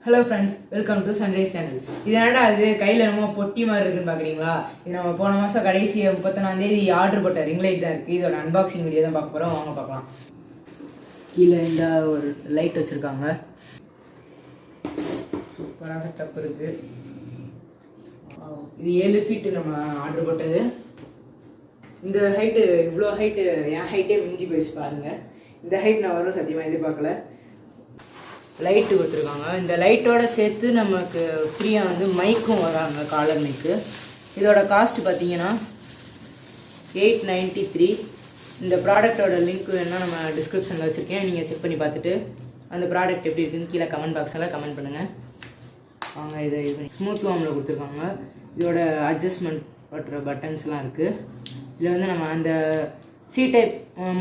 Hello friends, welcome to sunrise channel. இது என்னடா அது கையில் நம்ம பொட்டி மாதிரி இருக்குன்னு பார்க்குறீங்களா? இது நம்ம போன மாதம் கடைசி 31ஆம் தேதி ஆர்டர் போட்ட ரிங் லைட் தான் இருக்குது. இதோட அன்பாக்சிங் வீடியோ தான் பார்க்க போகிறோம். வாங்க பார்க்கலாம். கீழே இந்த ஒரு லைட் வச்சுருக்காங்க. சூப்பராக செட்டப் இருக்குது. இது 7 ஃபீட்டு நம்ம ஆர்டர் போட்டது. இந்த ஹைட்டு, இவ்வளோ ஹைட்டு என் ஹைட்டே மிஞ்சி போயிடுச்சு பாருங்கள். இந்த ஹைட் நான் வரும் சத்தியமாக எதிர்பார்க்கல. லைட்டு கொடுத்துருக்காங்க. இந்த லைட்டோடு சேர்த்து நமக்கு ஃப்ரீயாக வந்து மைக்கும் வராங்க, காலர் மைக்கு. இதோட காஸ்ட் பார்த்தீங்கன்னா 893. இந்த ப்ராடக்டோட லிங்க் வேணால் நம்ம டிஸ்கிரிப்ஷனில் வச்சுருக்கேன். நீங்கள் செக் பண்ணி பார்த்துட்டு அந்த ப்ராடக்ட் எப்படி இருக்குதுன்னு கீழே கமெண்ட் பாக்ஸில் கமெண்ட் பண்ணுங்கள். வாங்க, இதை இது பண்ணி ஸ்மூத் வார்மில் கொடுத்துருக்காங்க. இதோட அட்ஜஸ்ட்மெண்ட் பண்ணுற பட்டன்ஸ்லாம் இருக்குது. இதில் வந்து நம்ம அந்த சி டைப்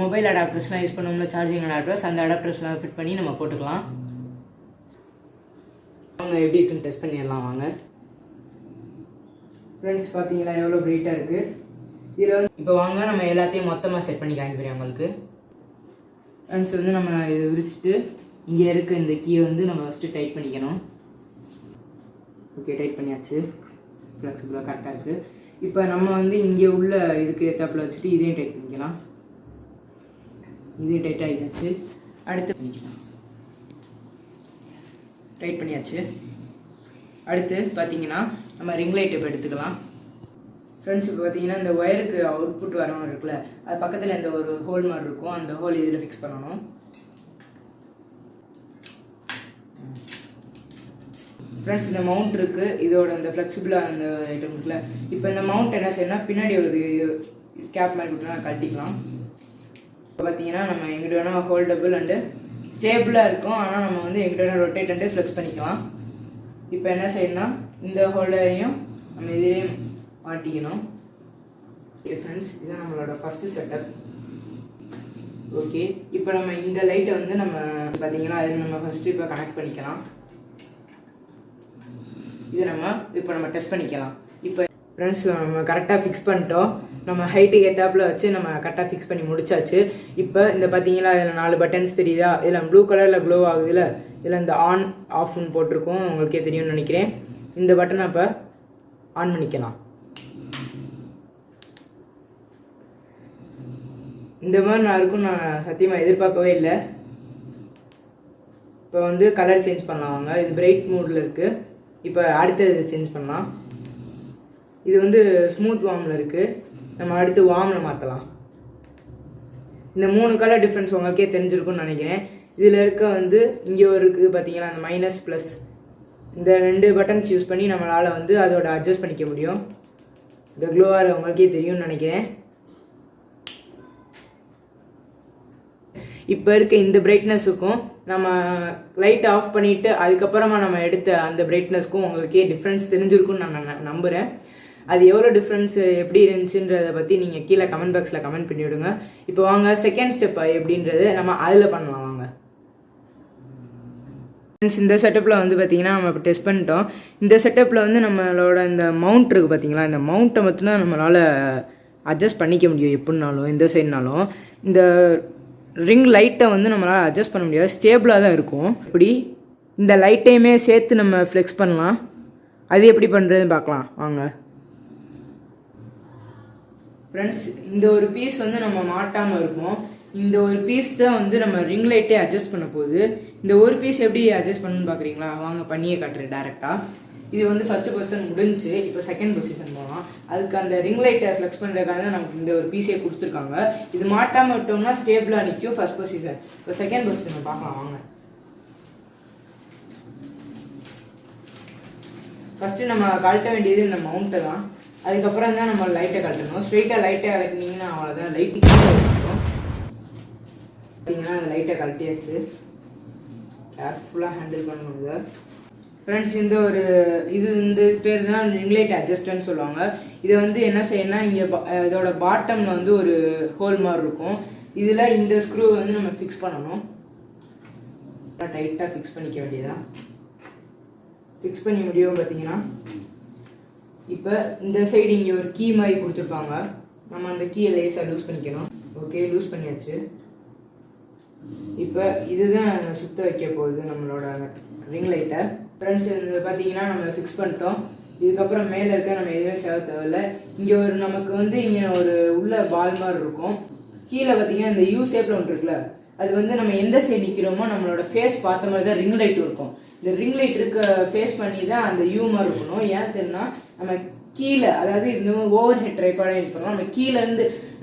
மொபைல் அடாப்டர்ஸ்லாம் யூஸ் பண்ணோம்ல, சார்ஜிங் அடாப்டர்ஸ், அந்த அடாப்டர்ஸ்லாம் ஃபிட் பண்ணி நம்ம போட்டுக்கலாம். அவங்க எப்படி இருக்குன்னு டெஸ்ட் பண்ணிடலாம் வாங்க. ஃப்ரெண்ட்ஸ் பார்த்தீங்களா எவ்வளோ பிரைட்டாக இருக்குது. இதில் வந்து இப்போ வாங்க நம்ம எல்லாத்தையும் மொத்தமாக செட் பண்ணி காமிக்கிறேன் உங்களுக்கு. ஃப்ரெண்ட்ஸ் வந்து நம்ம இதை விரிச்சிட்டு இங்கே இருக்க இந்த கீயை வந்து நம்ம ஃபஸ்ட்டு டைட் பண்ணிக்கணும். ஓகே, டைட் பண்ணியாச்சு. ஃப்ளெக்சிபிளாக கரெக்டாக இருக்குது. இப்போ நம்ம வந்து இங்கே உள்ள இதுக்கு ஏற்றாப்பில் வச்சுட்டு இதையும் டைட் பண்ணிக்கலாம். இதையும் டைட் ஆகிடுச்சு. அடுத்து பண்ணிக்கலாம். டைட் பண்ணியாச்சு. அடுத்து பார்த்தீங்கன்னா நம்ம ரிங் லைட் இப்போ எடுத்துக்கலாம். ஃப்ரெண்ட்ஸ் இப்போ பார்த்தீங்கன்னா இந்த ஒயருக்கு அவுட்புட் வர மாதிரி இருக்குல்ல, அது பக்கத்தில் இந்த ஒரு ஹோல் மாதிரி இருக்கும். அந்த ஹோல் இதில் ஃபிக்ஸ் பண்ணணும். ஃப்ரெண்ட்ஸ் இந்த மவுண்ட் இருக்குது. இதோட இந்த ஃப்ளெக்சிபிளாக அந்த ஐட்டம் இருக்குல்ல, இப்போ இந்த மவுண்ட் என்ன செய்யணும்னா பின்னாடி ஒரு கேப் மாதிரி கொடுத்தா கழட்டிக்கலாம். இப்போ பார்த்தீங்கன்னா நம்ம எங்கிட்ட வேணால் ஹோல்டபுள் அண்டு ஸ்டேபிளாக இருக்கும். ஆனால் நம்ம வந்து எங்கிட்ட வேணால் ரொட்டேட் அண்டு ஃப்ளெக்ஸ் பண்ணிக்கலாம். இப்போ என்ன செய்யணும்னா இந்த ஹோல்டரையும் நம்ம இதையும் மாட்டிக்கணும். ஓகே ஃப்ரெண்ட்ஸ், இதுதான் நம்மளோட ஃபஸ்ட்டு செட்டப். ஓகே, இப்போ நம்ம இந்த லைட்டை வந்து நம்ம பார்த்தீங்கன்னா அதை நம்ம ஃபஸ்ட்டு இப்போ கனெக்ட் பண்ணிக்கலாம். இதை இப்போ நம்ம டெஸ்ட் பண்ணிக்கலாம். இப்போ ஃப்ரெண்ட்ஸ் நம்ம கரெக்டாக ஃபிக்ஸ் பண்ணிட்டோம். நம்ம ஹைட்டுக்கு ஏற்றாப்பில் வச்சு நம்ம கரெக்டாக ஃபிக்ஸ் பண்ணி முடிச்சாச்சு. இப்போ இந்த பார்த்தீங்களா இதில் 4 பட்டன்ஸ் தெரியுதா? இதில் ப்ளூ கலரில் க்ளோ ஆகுதுல, இதில் இந்த ஆன் ஆஃப்னு போட்டிருக்கோம். உங்களுக்கே தெரியும்னு நினைக்கிறேன். இந்த பட்டனை இப்போ ஆன் பண்ணிக்கலாம். இந்த மாதிரி நான் இருக்குன்னு நான் சத்தியமாக எதிர்பார்க்கவே இல்லை. இப்போ வந்து கலர் சேஞ்ச் பண்ணலாம் வாங்க. இது பிரைட் மூடில் இருக்குது. இப்போ அடுத்தது சேஞ்ச் பண்ணலாம். இது வந்து ஸ்மூத் வார்மில் இருக்குது. நம்ம அடுத்து வார்மில் மாற்றலாம். இந்த 3 கலர் டிஃப்ரென்ஸ் உங்களுக்கே தெரிஞ்சிருக்கும்னு நினைக்கிறேன். இதில் இருக்க வந்து இங்கே ஒரு இருக்குது பார்த்தீங்கன்னா அந்த மைனஸ் ப்ளஸ், இந்த 2 பட்டன்ஸ் யூஸ் பண்ணி நம்மளால் வந்து அதோட அட்ஜஸ்ட் பண்ணிக்க முடியும். இந்த க்ளோவார் உங்களுக்கே தெரியும்னு நினைக்கிறேன். இப்போ இருக்க இந்த பிரைட்னஸுக்கும் நம்ம லைட் ஆஃப் பண்ணிவிட்டு அதுக்கப்புறமா நம்ம எடுத்த அந்த பிரைட்னஸ்க்கும் உங்களுக்கே டிஃப்ரென்ஸ் தெரிஞ்சிருக்குன்னு நான் நம்புகிறேன். அது எவ்வளோ டிஃப்ரென்ஸ் எப்படி இருந்துச்சுன்றதை பற்றி நீங்கள் கீழே கமெண்ட் பாக்ஸில் கமெண்ட் பண்ணி விடுங்க. இப்போ வாங்க செகண்ட் ஸ்டெப் எப்படின்றது நம்ம அதில் பண்ணலாம் வாங்க. ஃப்ரெண்ட்ஸ் இந்த செட்டப்பில் வந்து பார்த்திங்கன்னா நம்ம இப்போ டெஸ்ட் பண்ணிட்டோம். இந்த செட்டப்பில் வந்து நம்மளோட இந்த மவுண்ட் இருக்குது பார்த்தீங்களா, இந்த மவுண்ட்டை மட்டும்தான் நம்மளால் அட்ஜஸ்ட் பண்ணிக்க முடியும். எப்படினாலும் இந்த சைட்னாலும் இந்த ரிங் லைட்டை வந்து நம்மளால் அட்ஜஸ்ட் பண்ண முடியாது, ஸ்டேபிளாக தான் இருக்கும். இப்படி இந்த லைட்டையுமே சேர்த்து நம்ம ஃப்ளெக்ஸ் பண்ணலாம். அது எப்படி பண்ணுறதுன்னு பார்க்கலாம் வாங்க. ஃப்ரெண்ட்ஸ் இந்த ஒரு பீஸ் வந்து நம்ம மாட்டாமல் இருப்போம். இந்த ஒரு பீஸ் தான் வந்து நம்ம ரிங் லைட்டே அட்ஜஸ்ட் பண்ண போகுது. இந்த ஒரு பீஸ் எப்படி அட்ஜஸ்ட் பண்ணணும்னு பார்க்குறீங்களா? வாங்க பண்ணியே காட்டுறேன் டேரெக்டாக. இது வந்து ஃபஸ்ட்டு பொசிஷன் முடிஞ்சு, இப்போ செகண்ட் பொசிஷன் போகலாம். அதுக்கு அந்த ரிங் லைட்டை ஃப்ளெக்ஸ் பண்ணுறதுக்காக தான் நமக்கு இந்த ஒரு பீஸே கொடுத்துருக்காங்க. இது மாட்டாமல் விட்டோம்னா ஸ்டேபிளாக நிற்கும் ஃபஸ்ட் பொசிஷன். இப்போ செகண்ட் பொசிஷன் பார்க்கலாம் வாங்க. ஃபஸ்ட்டு நம்ம கழட்ட வேண்டியது இந்த மவுண்ட்டை தான். அதுக்கப்புறம் தான் நம்ம லைட்டை கழட்டணும். ஸ்ட்ரெயிட்டாக லைட்டை கழட்டினீங்கன்னா அவ்வளோதான், லைட்டு கீழே இருக்கும். பார்த்தீங்கன்னா அந்த லைட்டை கழட்டியாச்சு. கேர்ஃபுல்லாக ஹேண்டில் பண்ணுங்க ஃப்ரெண்ட்ஸ். இந்த பேர் தான் ரிங் லைட் அட்ஜஸ்டர்னு சொல்லுவாங்க. இதை வந்து என்ன செய்யணும்னா இங்கே இதோட பாட்டமில் வந்து ஒரு ஹோல் மாதிரி இருக்கும். இதில் இந்த ஸ்க்ரூ வந்து நம்ம ஃபிக்ஸ் பண்ணணும். டைட்டாக ஃபிக்ஸ் பண்ணிக்க வேண்டியதான். ஃபிக்ஸ் பண்ணி முடியும் பார்த்தீங்கன்னா. இப்போ இந்த சைடு இங்கே ஒரு கீ மாதிரி கொடுத்துருப்பாங்க. நம்ம அந்த கீயை லேஸாக லூஸ் பண்ணிக்கணும். ஓகே, லூஸ் பண்ணியாச்சு. இப்போ இதுதான் சுத்த வைக்க போகுது நம்மளோட ரிங் லைட்டை. ஃப்ரெண்ட்ஸ் இது பார்த்தீங்கன்னா நம்ம ஃபிக்ஸ் பண்ணிட்டோம். இதுக்கப்புறம் மேலே இருக்க நம்ம எதுவுமே செய்ய தேவையில்லை. இங்கே ஒரு நமக்கு வந்து இங்கே ஒரு உள்ள பால் மாதிரி இருக்கும். கீழே பார்த்தீங்கன்னா இந்த யூ ஷேப்பில் ஒன்று இருக்குல்ல, அது வந்து நம்ம எந்த சைடு நிற்கிறோமோ நம்மளோட ஃபேஸ் பார்த்த மாதிரி தான் ரிங் லைட் இருக்கும். இந்த ரிங் லைட் இருக்க ஃபேஸ் பண்ணி தான் அந்த யூ மாதிரி இருக்கணும். ஏன் தெரியும்னா நம்ம கீழே, அதாவது இந்த ஓவர் ஹெட் ட்ரைபாடாக யூஸ் பண்ணுவோம்.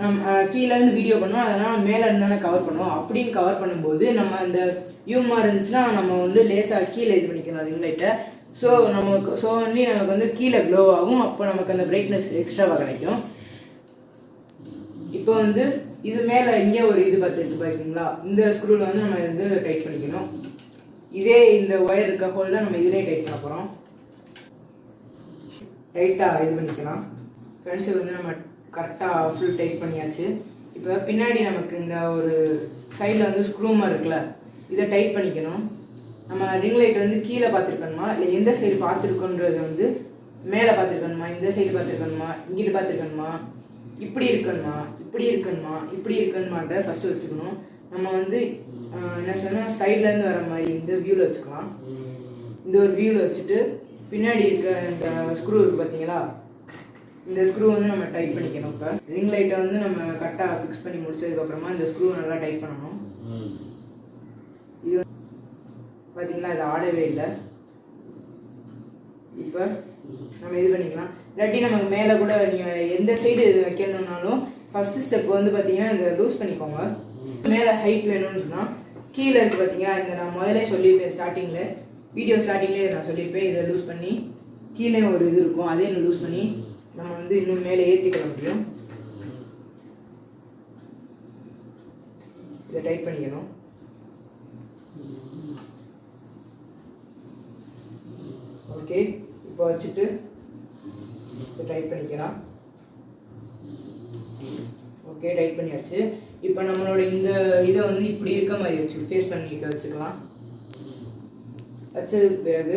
நம்ம கீழேருந்து வீடியோ பண்ணுவோம், அதனால் மேலே இருந்தானே கவர் பண்ணுவோம். அப்படின்னு கவர் பண்ணும்போது நம்ம அந்த யூ மாதிரி இருந்துச்சுன்னா நம்ம வந்து லேசாக கீழே இது பண்ணிக்கலாம் ரிங் லைட்டை. ஸோ ஒன்லி நமக்கு வந்து கீழே க்ளோ ஆகும். அப்போ நமக்கு அந்த பிரைட்னஸ் எக்ஸ்ட்ராவாக கிடைக்கும். இப்போ வந்து இது மேலே இங்கே ஒரு இது பார்த்தீங்களா, இந்த ஸ்க்ரூவில் வந்து நம்ம வந்து டைட் பண்ணிக்கணும். இதே இந்த ஒயர் இருக்க ஹோல் தான் நம்ம இதிலே டைட் பண்ண போகிறோம். டைட்டாக இது பண்ணிக்கலாம். ஃப்ரெண்ட்ஸுக்கு வந்து நம்ம கரெக்டாக ஃபுல் டைட் பண்ணியாச்சு. இப்போ பின்னாடி நமக்கு இந்த ஒரு சைடில் வந்து ஸ்க்ரூ மாதிரி இருக்குல்ல, இதை டைட் பண்ணிக்கணும். நம்ம ரிங் லைட் வந்து கீழே பார்த்துருக்கணுமா இல்லை எந்த சைடு பார்த்துருக்கோன்றது வந்து மேலே பார்த்துருக்கணுமா, இந்த சைடு பார்த்துருக்கணுமா, இங்கிட்டு பார்த்துருக்கணுமா, இப்படி இருக்கணுமான்ற ஃபஸ்ட்டு வச்சுக்கணும். நம்ம வந்து என்ன சொன்னால் சைட்லேருந்து வர மாதிரி இந்த வியூவில் வச்சுக்கலாம். இந்த ஒரு வியூவில் வச்சுட்டு பின்னாடி இருக்க இந்த ஸ்க்ரூ இருக்குது பார்த்தீங்களா, இந்த ஸ்க்ரூ வந்து நம்ம டைட் பண்ணிக்கணும். இப்போ ரிங் லைட்டை வந்து நம்ம கரெக்டாக ஃபிக்ஸ் பண்ணி முடிச்சதுக்கப்புறமா இந்த ஸ்க்ரூ நல்லா டைட் பண்ணணும். இது பார்த்தீங்களா, இது ஆடவே இல்லை. இப்போ நம்ம இது பண்ணிக்கலாம். இல்லாட்டி நமக்கு மேலே கூட நீங்கள் எந்த சைடு இது வைக்கணுன்னாலும் ஃபஸ்ட்டு ஸ்டெப் வந்து பார்த்தீங்கன்னா இந்த லூஸ் பண்ணிக்கோங்க. மேலே ஹைட் வேணும்னு சொன்னால் கீழே இருக்குது பார்த்தீங்கன்னா, இந்த நான் முதலே சொல்லியிருப்பேன் வீடியோ ஸ்டார்டிங்லேயே நான் சொல்லியிருப்பேன். இதை லூஸ் பண்ணி கீழே ஒரு இது இருக்கும், அதே இன்னும் லூஸ் பண்ணி நம்ம வந்து இன்னும் மேலே ஏற்றிக்கிற முடியும். இதை டைட் பண்ணிக்கணும். ஓகே, இப்போ வச்சுட்டு இதை டைட் பண்ணிக்கலாம். ஓகே, டைட் பண்ணியாச்சு. இப்போ நம்மளோட இந்த இதை வந்து இப்படி இருக்க மாதிரி ஃபேஸ் பண்ணிட்டு வச்சுக்கலாம். வச்சதுக்கு பிறகு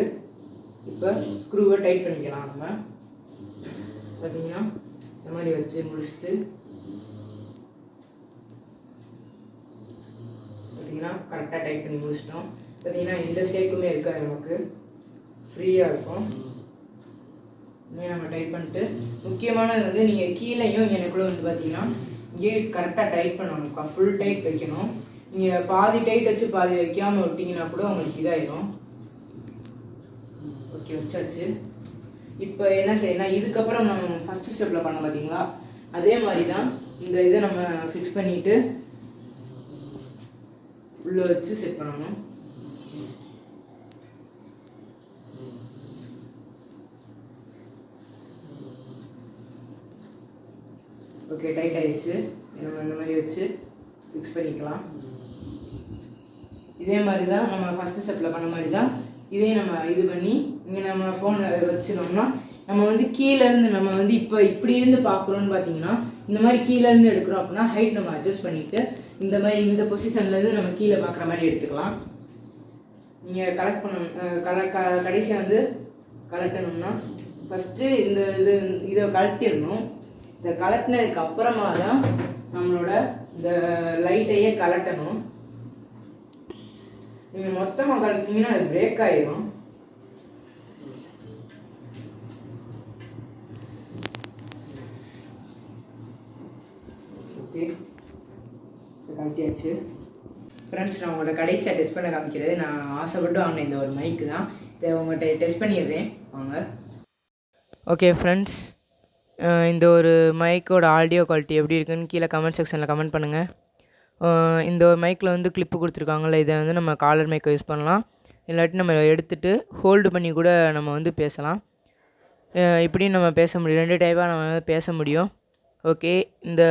இப்போ ஸ்க்ரூவை டைட் பண்ணிக்கலாம். நம்ம பார்த்தீங்கன்னா இந்த மாதிரி வச்சு முடிச்சுட்டு பார்த்தீங்கன்னா கரெக்டாக டைட் பண்ணி முடிச்சிட்டோம். பார்த்தீங்கன்னா எந்த ஷேக்குமே இருக்காது, நமக்கு ஃப்ரீயாக இருக்கும். இங்கே நம்ம டைட் பண்ணிட்டு முக்கியமானது வந்து நீங்கள் கீழேயும் எனக்குள்ளே வந்து பார்த்தீங்கன்னா இங்கே கரெக்டாக டைட் பண்ணணும். ஃபுல் டைட் வைக்கணும். நீங்கள் பாதி டைட் வச்சு பாதி வைக்காமல் விட்டிங்கன்னா கூட உங்களுக்கு இதாகிடும். ஓகே, வச்சாச்சு. இப்போ என்ன செய்யணும், இதுக்கப்புறம் நம்ம ஃபஸ்ட்டு ஸ்டெப்பில் பண்ண பார்த்தீங்களா, அதே மாதிரி தான் இந்த இதை நம்ம ஃபிக்ஸ் பண்ணிவிட்டு உள்ளே வச்சு செட் பண்ணணும். ஓகே, டைட் ஆகிடுச்சு. நம்ம இந்த மாதிரி வச்சு ஃபிக்ஸ் பண்ணிக்கலாம். இதே மாதிரி தான் நம்ம ஃபஸ்ட்டு ஸ்டெப்பில் பண்ண மாதிரி தான் இதே நம்ம இது பண்ணி இங்கே நம்ம ஃபோனில் வச்சுனோம்னா நம்ம வந்து கீழேருந்து நம்ம வந்து இப்போ இப்படி இருந்து பார்க்குறோன்னு பார்த்தீங்கன்னா இந்த மாதிரி கீழேருந்து எடுக்கிறோம் அப்படின்னா ஹைட் நம்ம அட்ஜஸ்ட் பண்ணிவிட்டு இந்த மாதிரி இந்த பொசிஷன்லேருந்து நம்ம கீழே பார்க்குற மாதிரி எடுத்துக்கலாம். நீங்கள் கலெக்ட் பண்ண கடைசியாக வந்து கலட்டணும்னா ஃபஸ்ட்டு இதை கலட்டிடணும். இதை கலட்டினதுக்கு அப்புறமா தான் நம்மளோட இந்த லைட்டையே கலட்டணும். நீங்கள் மொத்தமாக கலட்டினீங்கன்னா அது பிரேக் ஆகிடும். ஓகே, கலட்டியாச்சு. ஃப்ரெண்ட்ஸ், நான் உங்களோட கடைசியாக டெஸ்ட் பண்ண காமிக்கிறது. நான் ஆசைப்பட்டு வாங்கினேன் இந்த ஒரு மைக்கு தான். இதை உங்கள்கிட்ட டெஸ்ட் பண்ணிடுறேன் வாங்க. ஓகே ஃப்ரெண்ட்ஸ், இந்த ஒரு மைக்கோட ஆடியோ குவாலிட்டி எப்படி இருக்குன்னு கீழே கமெண்ட் செக்ஷனில் கமெண்ட் பண்ணுங்கள். இந்த ஒரு மைக்கில் வந்து கிளிப்பு கொடுத்துருக்காங்கள்ல, இதை வந்து நம்ம காலர் மைக்கை யூஸ் பண்ணலாம். இல்லாட்டி நம்ம எடுத்துகிட்டு ஹோல்டு பண்ணி கூட நம்ம வந்து பேசலாம். இப்படியும் நம்ம பேச முடியும், 2 டைப்பாக நம்ம பேச முடியும். ஓகே, இந்த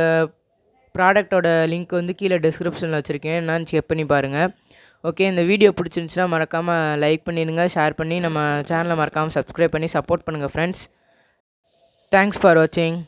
ப்ராடக்டோட லிங்க் வந்து கீழே டிஸ்கிரிப்ஷனில் வச்சுருக்கேன், என்னன்னு செக் பண்ணி பாருங்கள். ஓகே, இந்த வீடியோ பிடிச்சிருந்துச்சுன்னா மறக்காமல் லைக் பண்ணிடுங்க, ஷேர் பண்ணி நம்ம சேனலை மறக்காமல் சப்ஸ்கிரைப் பண்ணி சப்போர்ட் பண்ணுங்கள் ஃப்ரெண்ட்ஸ். தேங்க்ஸ் ஃபார் வாட்சிங்.